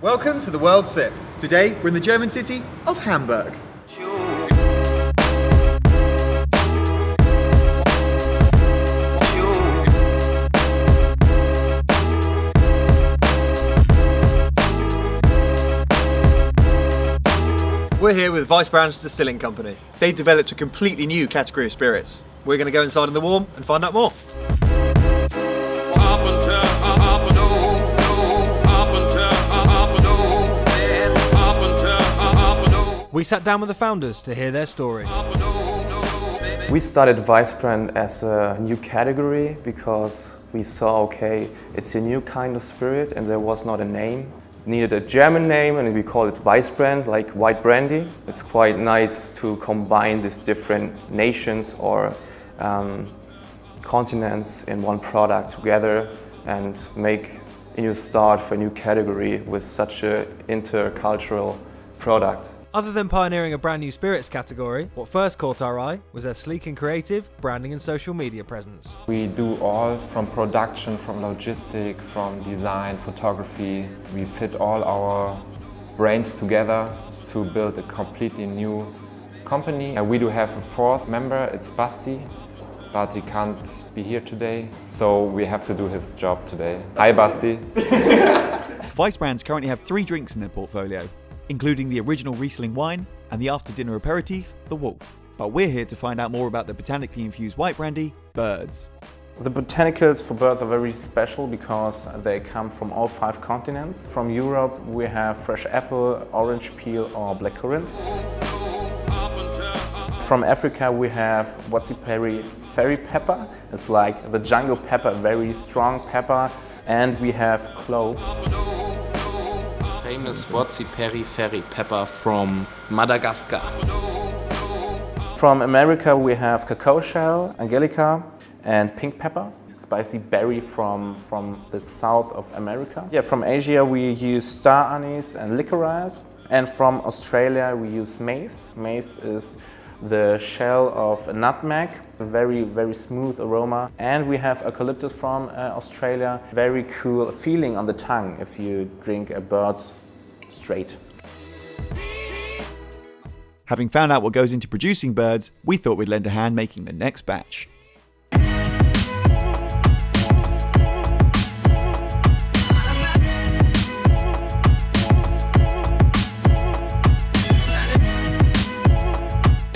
Welcome to the World Sip. Today we're in the German city of Hamburg. We're here with Weissbrand's Distilling Company. They've developed a completely new category of spirits. We're going to go inside in the warm and find out more. We sat down with the founders to hear their story. We started Weissbrand as a new category because we saw, okay, it's a new kind of spirit and there was not a name. Needed a German name and we call it Weissbrand, like white brandy. It's quite nice to combine these different nations or continents in one product together and make a new start for a new category with such an intercultural product. Other than pioneering a brand new spirits category, what first caught our eye was their sleek and creative branding and social media presence. We do all from production, from logistic, from design, photography. We fit all our brains together to build a completely new company. And we do have a fourth member, it's Basti, but he can't be here today, so we have to do his job today. Hi Basti. Weissbrands currently have 3 drinks in their portfolio, including the original Riesling wine and the after-dinner aperitif, the Wolf. But we're here to find out more about the botanically infused white brandy, Birds. The botanicals for Birds are very special because they come from all 5 continents. From Europe we have fresh apple, orange peel or blackcurrant. From Africa we have Watsiperi fairy pepper. It's like the jungle pepper, very strong pepper. And we have cloves. Famous Watsiperi fairy pepper from Madagascar. From America we have cacao shell, angelica and pink pepper, spicy berry from the south of America. Yeah, from Asia we use star anise and licorice. And from Australia we use mace. Mace is the shell of a nutmeg, a very, very smooth aroma. And we have eucalyptus from Australia. Very cool feeling on the tongue if you drink a Bird's straight. Having found out what goes into producing Birds, we thought we'd lend a hand making the next batch.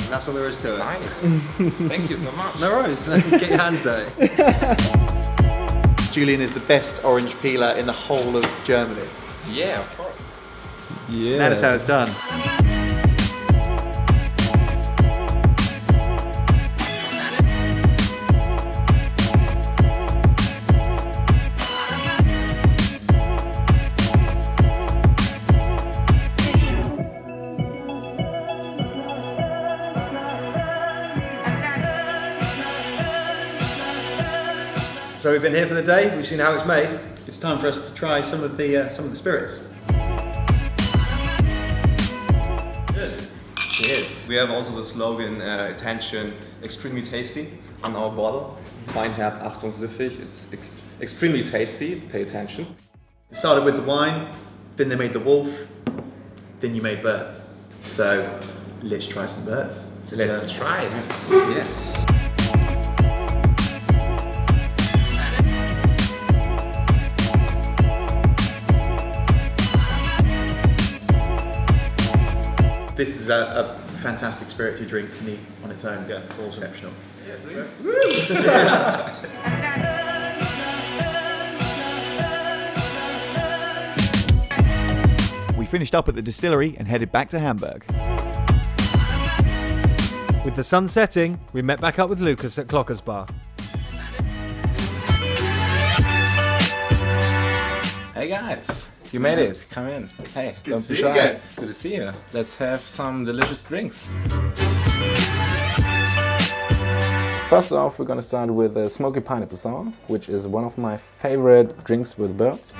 That's all there is to it. Nice. Thank you so much. No worries, get your hands dirty. Julian is the best orange peeler in the whole of Germany. Yeah, of course. Yeah. That is how it's done. So we've been here for the day, we've seen how it's made. It's time for us to try some of the spirits. Good. Cheers. We have also the slogan, attention, extremely tasty, on our bottle. Feinherb, Achtung, süffig. It's extremely tasty, pay attention. It started with the wine, then they made the Wolf, then you made Birds. So let's try some Birds. Let's try it. Yes. This is a fantastic spirit to drink neat on its own. Yeah, it's awesome. Exceptional. We finished up at the distillery and headed back to Hamburg. With the sun setting, we met back up with Lucas at Clocker's Bar. Hey guys, you made it. Come in. Hey, don't be shy. Good to see you. Let's have some delicious drinks. First off, we're going to start with a smoky pineapple sour, which is one of my favorite drinks with Birds.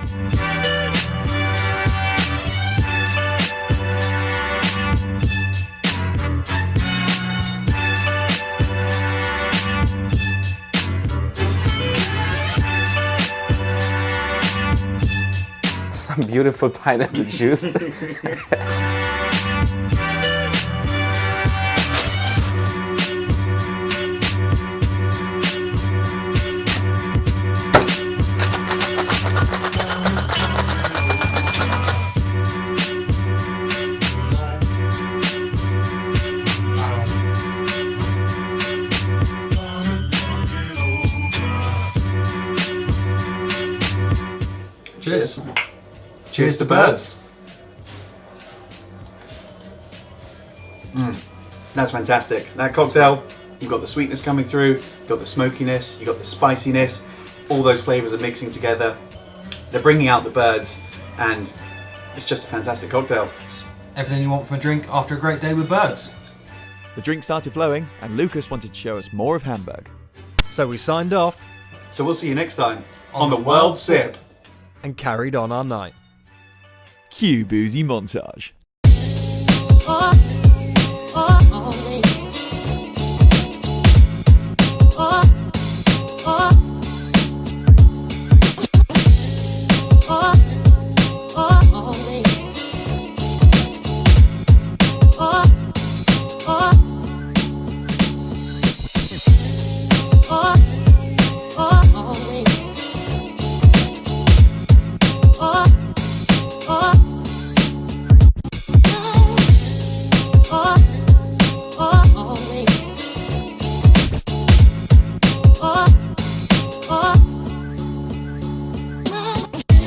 some beautiful pineapple juice. Cheers. Cheers to birds. That's fantastic. That cocktail, you've got the sweetness coming through, you've got the smokiness, you've got the spiciness, all those flavours are mixing together. They're bringing out the birds, and it's just a fantastic cocktail. Everything you want from a drink after a great day with birds. The drink started flowing, and Lucas wanted to show us more of Hamburg. So we signed off So we'll see you next time on the World Sip. and carried on our night. Cue boozy montage.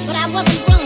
But I wasn't wrong.